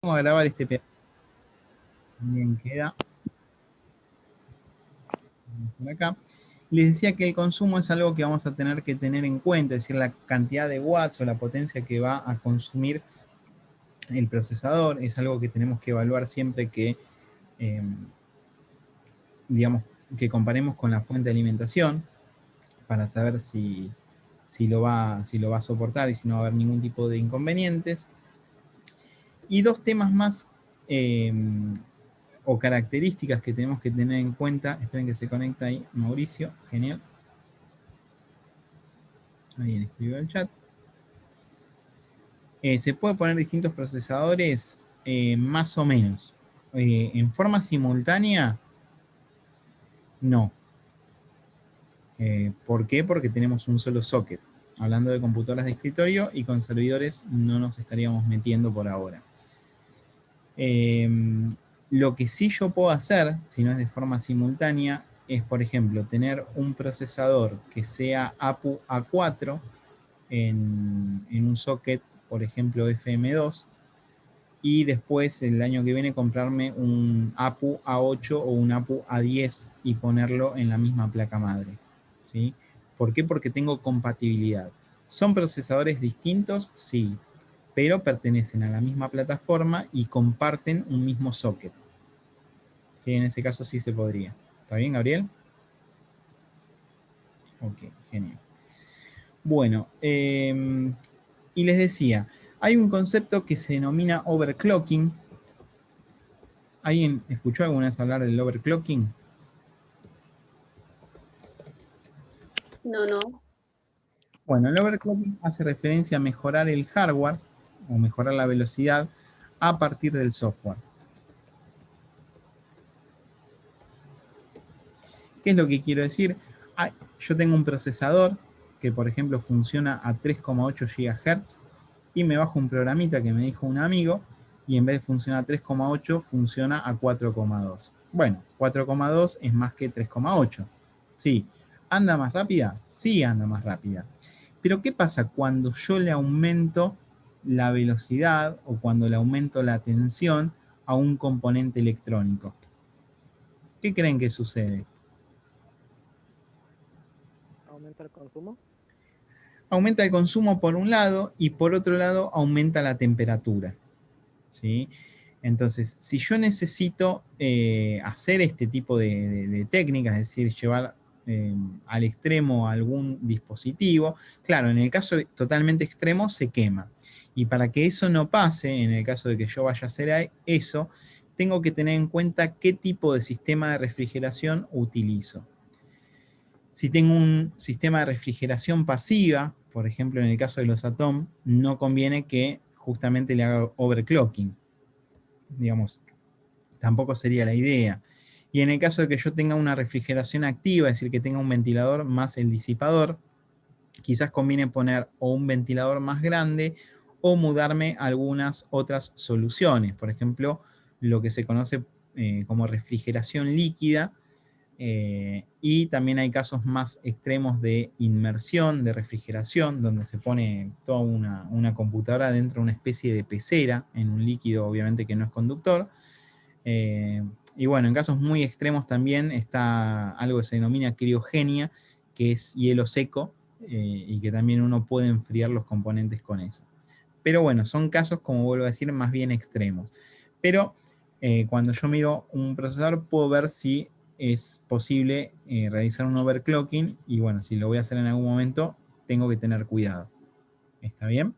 Vamos a grabar este pedazo. Bien, queda por acá. Les decía que el consumo es algo que vamos a tener que tener en cuenta, es decir, la cantidad de watts o la potencia que va a consumir el procesador, es algo que tenemos que evaluar siempre que, digamos, que comparemos con la fuente de alimentación para saber si lo va a soportar y si no va a haber ningún tipo de inconvenientes. Y dos temas más o características que tenemos que tener en cuenta. Esperen que se conecta ahí Mauricio, genial. Alguien escribió el chat. Se puede poner distintos procesadores más o menos. En forma simultánea, no. ¿Por qué? Porque tenemos un solo socket. Hablando de computadoras de escritorio y con servidores no nos estaríamos metiendo por ahora. Lo que sí yo puedo hacer, si no es de forma simultánea, es, por ejemplo, tener un procesador que sea APU A4 en un socket, por ejemplo, FM2, y después el año que viene comprarme un APU A8 o un APU A10 y ponerlo en la misma placa madre. ¿Sí? ¿Por qué? Porque tengo compatibilidad. ¿Son procesadores distintos? Sí, pero pertenecen a la misma plataforma y comparten un mismo socket. ¿Sí? En ese caso sí se podría. ¿Está bien, Gabriel? Ok, genial. Bueno, y les decía, hay un concepto que se denomina overclocking. ¿Alguien escuchó alguna vez hablar del overclocking? No, no. Bueno, el overclocking hace referencia a mejorar el hardware o mejorar la velocidad a partir del software. ¿Qué es lo que quiero decir? Yo tengo un procesador que, por ejemplo, funciona a 3,8 GHz y me bajo un programita que me dijo un amigo y en vez de funcionar a 3,8 funciona a 4,2. Bueno, 4,2 es más que 3,8. Sí. ¿Anda más rápida? Sí, anda más rápida. Pero ¿qué pasa cuando yo le aumento la velocidad o cuando le aumento la tensión a un componente electrónico? ¿Qué creen que sucede? ¿Aumenta el consumo? Aumenta el consumo por un lado y por otro lado aumenta la temperatura. ¿Sí? Entonces, si yo necesito hacer este tipo de técnicas, es decir, llevar al extremo algún dispositivo, claro, en el caso totalmente extremo se quema. Y para que eso no pase, en el caso de que yo vaya a hacer eso, tengo que tener en cuenta qué tipo de sistema de refrigeración utilizo. Si tengo un sistema de refrigeración pasiva, por ejemplo en el caso de los Atom, no conviene que justamente le haga overclocking. Digamos, tampoco sería la idea. Y en el caso de que yo tenga una refrigeración activa, es decir, que tenga un ventilador más el disipador, quizás conviene poner o un ventilador más grande o mudarme a algunas otras soluciones. Por ejemplo, lo que se conoce como refrigeración líquida, y también hay casos más extremos de inmersión, de refrigeración, donde se pone toda una computadora dentro de una especie de pecera, en un líquido obviamente que no es conductor. Y bueno, en casos muy extremos también está algo que se denomina criogenia, que es hielo seco, y que también uno puede enfriar los componentes con eso. Pero bueno, son casos, como vuelvo a decir, más bien extremos. Pero cuando yo miro un procesador puedo ver si es posible realizar un overclocking y bueno, si lo voy a hacer en algún momento, tengo que tener cuidado. ¿Está bien?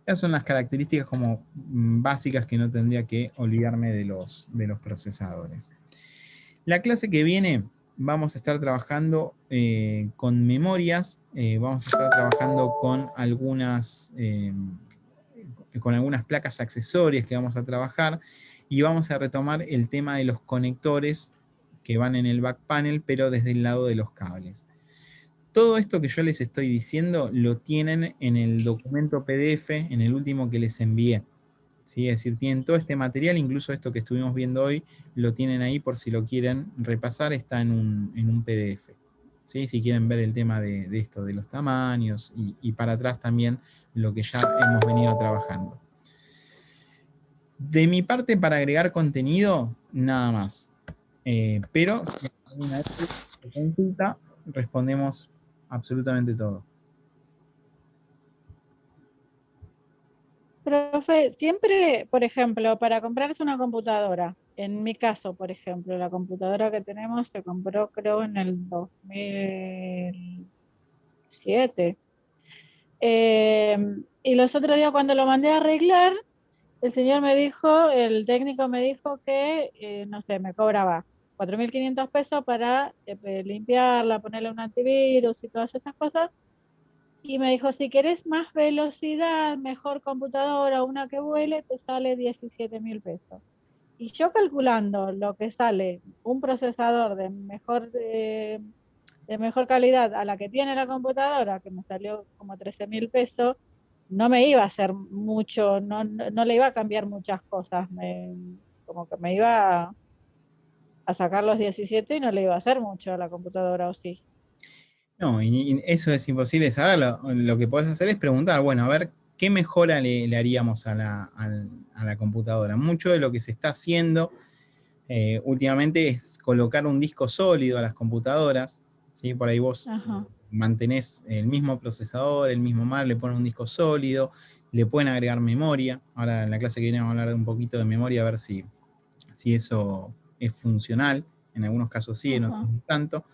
Esas son las características como básicas que no tendría que olvidarme de los procesadores. La clase que viene vamos a estar trabajando con memorias, vamos a estar trabajando con algunas placas accesorias que vamos a trabajar y vamos a retomar el tema de los conectores que van en el back panel, pero desde el lado de los cables. Todo esto que yo les estoy diciendo lo tienen en el documento PDF, en el último que les envié. ¿Sí? Es decir, tienen todo este material, incluso esto que estuvimos viendo hoy, lo tienen ahí por si lo quieren repasar, está en un PDF. ¿Sí? Si quieren ver el tema de esto, de los tamaños, y para atrás también lo que ya hemos venido trabajando. De mi parte, para agregar contenido, nada más. Pero si alguna vez se consulta, respondemos absolutamente todo. Profe, siempre, por ejemplo, para comprarse una computadora, en mi caso, por ejemplo, la computadora que tenemos se compró creo en el 2007. Y los otros días cuando lo mandé a arreglar, el técnico me dijo que, no sé, me cobraba 4.500 pesos para limpiarla, ponerle un antivirus y todas esas cosas. Y me dijo, si querés más velocidad, mejor computadora, una que vuele, te sale 17.000 pesos. Y yo calculando lo que sale un procesador de mejor calidad a la que tiene la computadora, que me salió como 13.000 pesos, no me iba a hacer mucho, no le iba a cambiar muchas cosas, como que me iba a sacar los 17 y no le iba a hacer mucho a la computadora, ¿o sí? No, y eso es imposible saberlo. Lo que podés hacer es preguntar, bueno, a ver, ¿qué mejora le haríamos a la computadora? Mucho de lo que se está haciendo últimamente es colocar un disco sólido a las computadoras, ¿sí? Por ahí vos Ajá. mantenés el mismo procesador, el mismo MAC, le ponen un disco sólido, le pueden agregar memoria. Ahora en la clase que viene vamos a hablar un poquito de memoria, a ver si eso es funcional. En algunos casos sí, en otros Ajá. no tanto.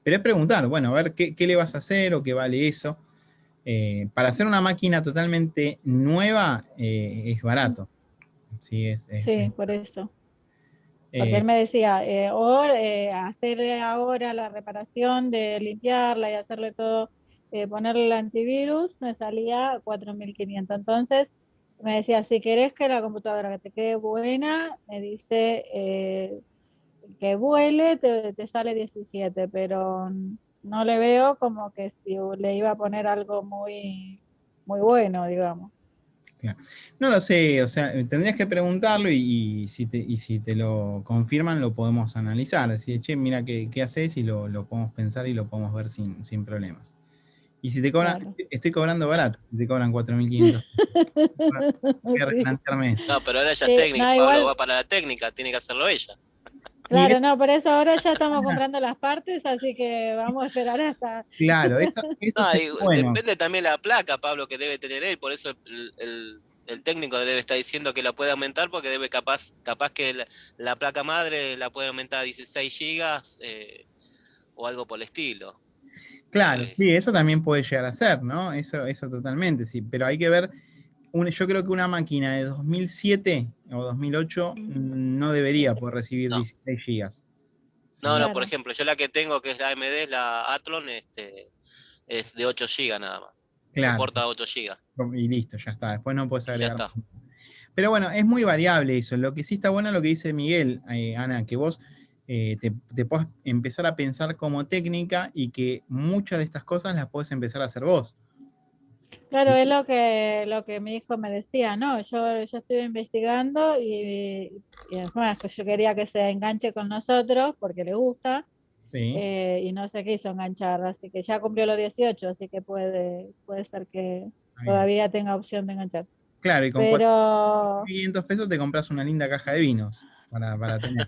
Pero es preguntar, bueno, a ver qué le vas a hacer o qué vale eso. Para hacer una máquina totalmente nueva es barato. Sí, Sí, por eso. Porque eh, él me decía, hacerle ahora la reparación de limpiarla y hacerle todo, ponerle el antivirus, me salía 4.500. Entonces, me decía, si querés que la computadora que te quede buena, me dice que vuele, te sale 17, pero no le veo como que si le iba a poner algo muy, muy bueno, digamos. claro. No lo sé, o sea, tendrías que preguntarlo y si te lo confirman, lo podemos analizar. Decir, che, mira qué haces y lo podemos pensar y lo podemos ver sin problemas. Y si te cobran, Claro. estoy cobrando barato, si te cobran 4.500 pesos. Voy a Sí. replantearme eso. No, pero ahora ella es técnica, No, Pablo igual, va para la técnica, tiene que hacerlo ella. Y claro, no, por eso ahora ya estamos comprando las partes, así que vamos a esperar hasta. claro, esto No, sería bueno. depende también la placa, Pablo, que debe tener él, por eso el técnico debe estar diciendo que la puede aumentar, porque debe capaz que la placa madre la puede aumentar a 16 gigas o algo por el estilo. Claro, Eh, sí, eso también puede llegar a ser, ¿no? Eso totalmente, sí. Pero hay que ver, yo creo que una máquina de 2007 o 2008 no debería poder recibir no, 16 gigas. no, ¿Sí? no, por Claro, ejemplo, yo la que tengo, que es la AMD, la Athlon, es de 8 gigas nada más. Claro, Soporta 8 gigas y listo, ya está. Después no puedes y ya agregar. está. Pero bueno, es muy variable eso. Lo que sí está bueno lo que dice Miguel, Ana, que vos te puedas empezar a pensar como técnica y que muchas de estas cosas las puedes empezar a hacer vos. claro, es lo que mi hijo me decía, ¿no? Yo estuve investigando y es más, que yo quería que se enganche con nosotros porque le gusta, Sí. y no se quiso enganchar, así que ya cumplió los 18, así que puede ser que Está bien. todavía tenga opción de engancharse. Claro, y con Pero 4.500 pesos te compras una linda caja de vinos para tener.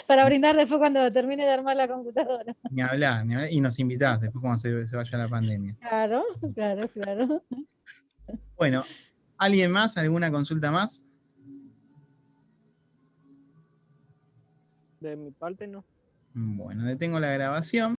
para brindar después cuando termine de armar la computadora. Ni hablar, ni hablar. Y nos invitás después cuando se vaya la pandemia. Claro, claro, claro. Bueno, ¿alguien más? ¿Alguna consulta más? De mi parte no. Bueno, detengo la grabación.